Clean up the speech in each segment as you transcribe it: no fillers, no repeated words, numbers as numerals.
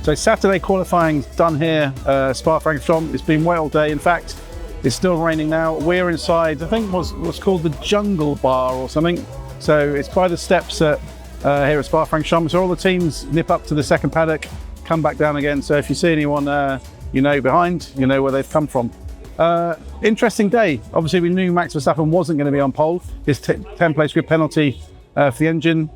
So Saturday qualifying done here, Spa-Francorchamps. It's been wet all day. In fact, it's still raining now. We're inside, I think what's called the Jungle Bar or something. So it's by the steps here at Spa-Francorchamps. So all the teams nip up to the second paddock, come back down again. So if you see anyone behind, you know where they've come from. Interesting day. Obviously we knew Max Verstappen wasn't going to be on pole. His 10-place grid penalty for the engine,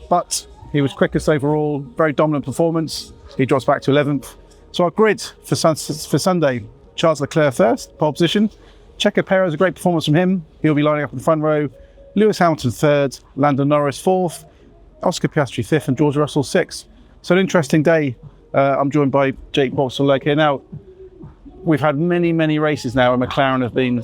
but he was quickest overall, very dominant performance. He drops back to 11th. So our grid for Sunday, Charles Leclerc first, pole position. Checo Perez, a great performance from him. He'll be lining up in the front row. Lewis Hamilton third, Lando Norris fourth, Oscar Piastri fifth, and George Russell sixth. So an interesting day. I'm joined by Jake Boxall-Legge here. Now, we've had many races now where McLaren have been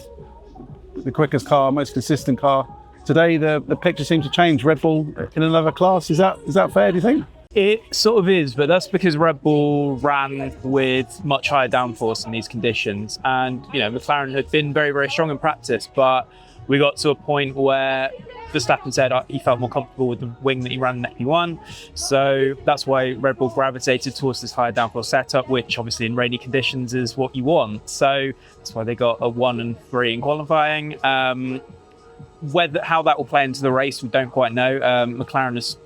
the quickest car, most consistent car. Today, the picture seems to change. Red Bull in another class. Is that fair, do you think? It sort of is, but that's because Red Bull ran with much higher downforce in these conditions. And, McLaren had been very strong in practice, but we got to a point where Verstappen said he felt more comfortable with the wing that he ran in FP1. So that's why Red Bull gravitated towards this higher downforce setup, which obviously in rainy conditions is what you want. So that's why they got a 1 and 3 in qualifying. How that will play into the race, we don't quite know. McLaren has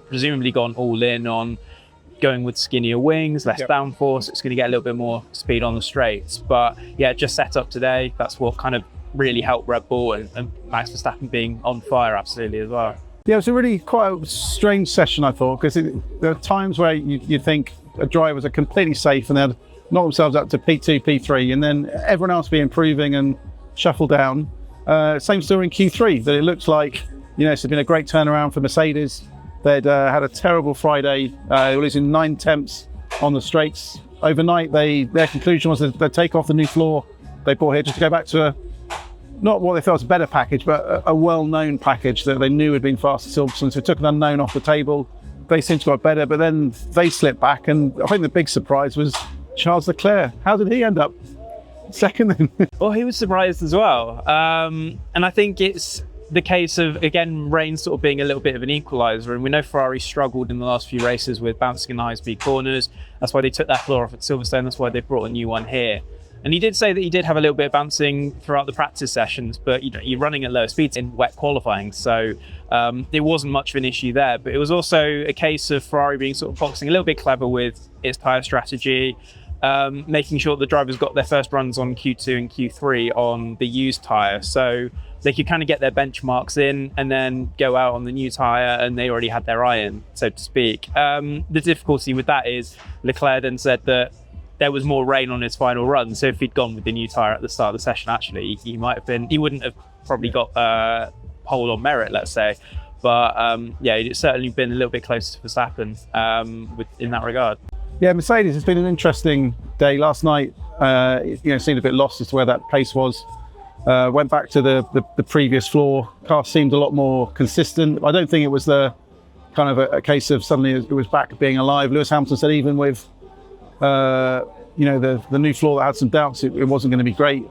presumably gone all in on going with skinnier wings, less downforce. It's going to get a little bit more speed on the straights. But yeah, just set up today. That's what kind of really helped Red Bull and Max Verstappen being on fire absolutely as well. Yeah, it was a really quite a strange session, I thought, because there are times where you think a drivers are completely safe and they'd knock themselves up to P2, P3, and then everyone else be improving and shuffle down. Same story in Q3, that it looks like, it's been a great turnaround for Mercedes. They'd had a terrible Friday, losing 9 tenths on the straights. Overnight, their conclusion was that they'd take off the new floor they brought here just to go back to not what they thought was a better package, but a well-known package that they knew had been fast at Silverstone. So it took an unknown off the table. They seemed to got better, but then they slipped back. And I think the big surprise was Charles Leclerc. How did he end up second then? Well, he was surprised as well. And I think it's the case of, again, rain sort of being a little bit of an equaliser. And we know Ferrari struggled in the last few races with bouncing in high-speed corners. That's why they took that floor off at Silverstone. That's why they brought a new one here. And he did say that he did have a little bit of bouncing throughout the practice sessions, but you're running at lower speeds in wet qualifying, so there wasn't much of an issue there. But it was also a case of Ferrari being sort of boxing a little bit clever with its tyre strategy, making sure the drivers got their first runs on Q2 and Q3 on the used tyre, so they could kind of get their benchmarks in and then go out on the new tyre, and they already had their eye in, so to speak. The difficulty with that is Leclerc then said that there was more rain on his final run, so if he'd gone with the new tyre at the start of the session, actually, he wouldn't have probably got pole on merit, let's say. But it's certainly been a little bit closer to Verstappen in that regard. Yeah, Mercedes has been an interesting day. Last night, seemed a bit lost as to where that pace was. Went back to the previous floor. Car seemed a lot more consistent. I don't think it was the kind of a case of suddenly it was back being alive. Lewis Hamilton said even with the new floor that had some doubts, it wasn't going to be great.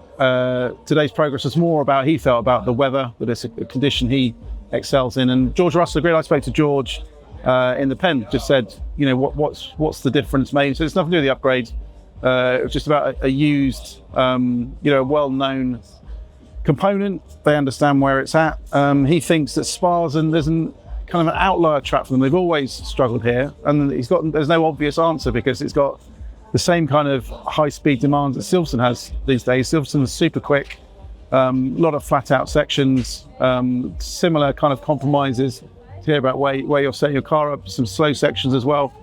Today's progress was more about, he felt, about the weather, that it's a condition he excels in. And George Russell, I spoke to George in the pen, just said, what's the difference made? So it's nothing to do with the upgrade. It was just about a used, a well-known component. They understand where it's at. He thinks that Spa's and there's kind of an outlier track for them. They've always struggled here, and there's no obvious answer because it's got the same kind of high-speed demands that Silverstone has these days. Silverstone is super quick, a lot of flat-out sections, similar kind of compromises to hear about where you're setting your car up, some slow sections as well.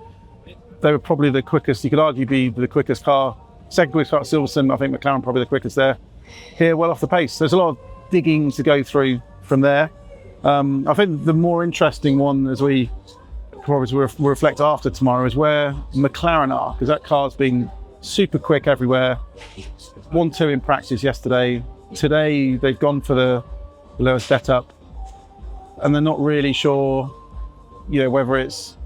They were probably the quickest, you could argue be the quickest car. Second quickest car at Silverstone, I think McLaren probably the quickest there. Here, well off the pace. There's a lot of digging to go through from there. I think the more interesting one, as we probably will reflect after tomorrow, is where McLaren are, because that car's been super quick everywhere. 1-2 in practice yesterday. Today they've gone for the lower setup, and they're not really sure, whether it's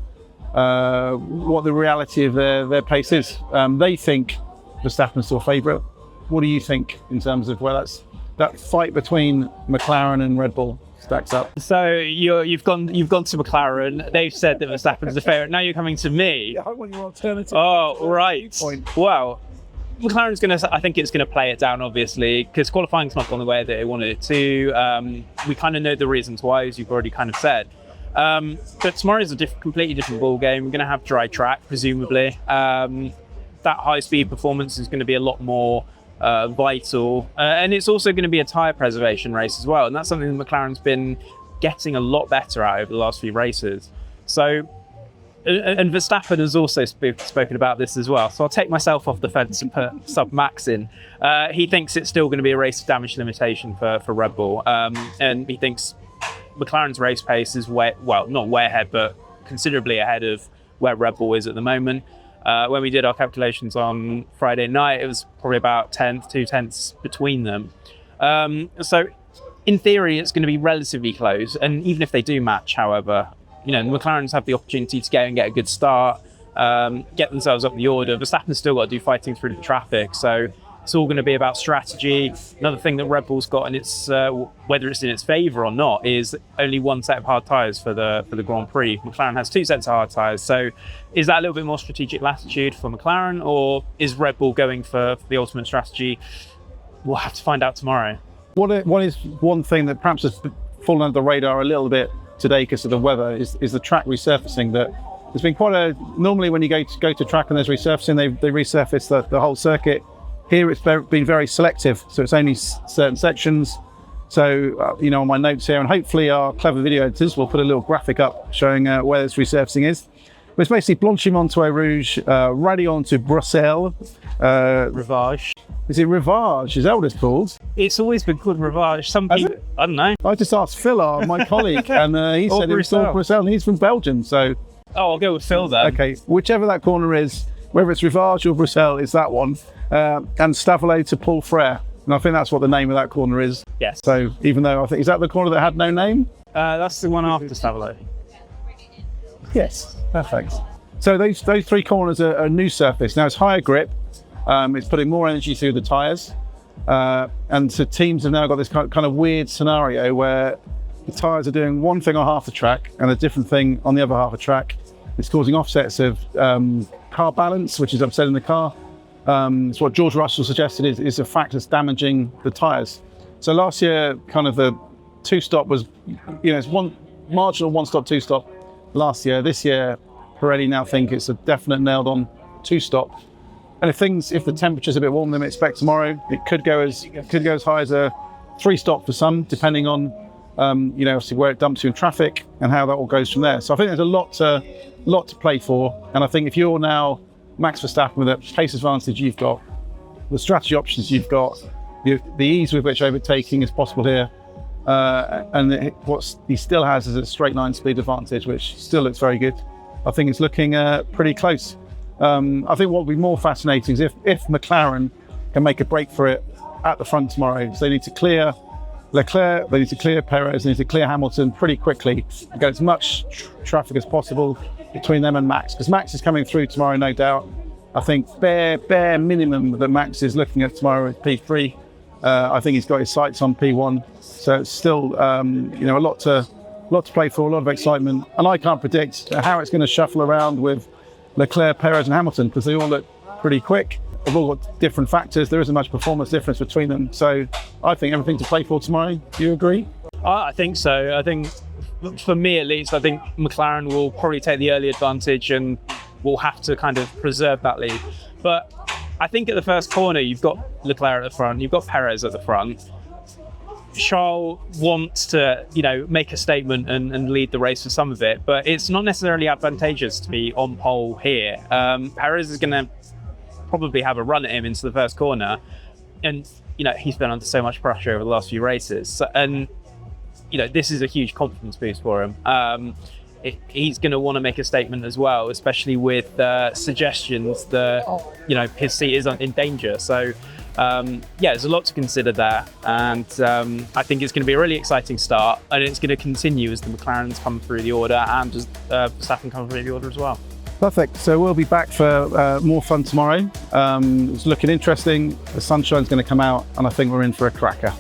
what the reality of their pace is. They think Verstappen's still favourite. What do you think in terms of where that fight between McLaren and Red Bull? stacks up. So you've gone to McLaren. They've said that Verstappen's the favourite. Now you're coming to me. Yeah, I want your alternative. Oh, right. Well, McLaren's I think it's going to play it down, obviously, because qualifying's not gone the way that they wanted it to. We kind of know the reasons why, as you've already kind of said. But tomorrow's a completely different ball game. We're going to have dry track, presumably. That high-speed performance is going to be a lot more vital. And it's also going to be a tyre preservation race as well. And that's something that McLaren's been getting a lot better at over the last few races. So, and Verstappen has also spoken about this as well. So I'll take myself off the fence and put sub-Max in. He thinks it's still going to be a race of damage limitation for Red Bull. And he thinks McLaren's race pace is not way ahead, but considerably ahead of where Red Bull is at the moment. When we did our calculations on Friday night, it was probably about 2 tenths between them. So in theory, it's going to be relatively close. And even if they do match, however, the McLarens have the opportunity to go and get a good start, get themselves up the order. Verstappen's still got to do fighting through the traffic. So it's all going to be about strategy. Another thing that Red Bull's got, and it's whether it's in its favour or not, is only one set of hard tyres for the Grand Prix. McLaren has 2 sets of hard tyres. So is that a little bit more strategic latitude for McLaren, or is Red Bull going for the ultimate strategy? We'll have to find out tomorrow. What is one thing that perhaps has fallen under the radar a little bit today because of the weather is the track resurfacing. That there's been normally when you go to track and there's resurfacing, they resurface the whole circuit. Here it's been very selective, so it's only certain sections. So, on my notes here, and hopefully our clever video editors will put a little graphic up showing where this resurfacing is. But it's basically Blanchiment-Montois Rouge, Rayon to Bruxelles. Rivage. Is it Rivage? Is that what it's called? It's always been called Rivage. Some people, I don't know. I just asked Phil, my colleague, and he said it was called Bruxelles, and he's from Belgium, so... Oh, I'll go with Phil then. Okay, whichever that corner is, whether it's Rivage or Bruxelles, it's that one. And Stavelot to Paul Frere. And I think that's what the name of that corner is. Yes. So even though is that the corner that had no name? That's the one after Stavelot. Yes, perfect. So those 3 corners are a new surface. Now it's higher grip. It's putting more energy through the tyres. And so teams have now got this kind of weird scenario where the tyres are doing one thing on half the track and a different thing on the other half of the track. It's causing offsets of car balance, which is upsetting the car. It's what George Russell suggested is a fact that's damaging the tyres. So last year, kind of the 2-stop was, it's one marginal 1-stop, 2-stop last year. This year, Pirelli now think it's a definite nailed-on 2-stop. And if the temperature's a bit warmer than we expect tomorrow, it could go as high as a 3-stop for some, depending on obviously where it dumps you in traffic and how that all goes from there. So I think there's a lot to play for. And I think if you're now Max Verstappen with the pace advantage you've got, the strategy options you've got, the ease with which overtaking is possible here, and what he still has is a straight line speed advantage, which still looks very good. I think it's looking pretty close. I think what will be more fascinating is if McLaren can make a break for it at the front tomorrow. So they need to clear Leclerc, they need to clear Perez, they need to clear Hamilton pretty quickly and get as much traffic as possible between them and Max, because Max is coming through tomorrow, no doubt. I think bare minimum that Max is looking at tomorrow is P3. I think he's got his sights on P1, so it's still a lot to play for, a lot of excitement, and I can't predict how it's going to shuffle around with Leclerc, Perez, and Hamilton because they all look pretty quick. They've all got different factors. There isn't much performance difference between them, so I think everything to play for tomorrow. Do you agree? I think so. I think, for me at least, I think McLaren will probably take the early advantage and will have to kind of preserve that lead. But I think at the first corner, you've got Leclerc at the front, you've got Perez at the front. Charles wants to, make a statement and lead the race for some of it, but it's not necessarily advantageous to be on pole here. Perez is going to probably have a run at him into the first corner, and he's been under so much pressure over the last few races, and this is a huge confidence boost for him. He's going to want to make a statement as well, especially with suggestions that his seat is in danger. So there's a lot to consider there, and I think it's going to be a really exciting start, and it's going to continue as the McLarens come through the order and as Verstappen come through the order as well. Perfect. So we'll be back for more fun tomorrow. It's looking interesting. The sunshine's going to come out, and I think we're in for a cracker.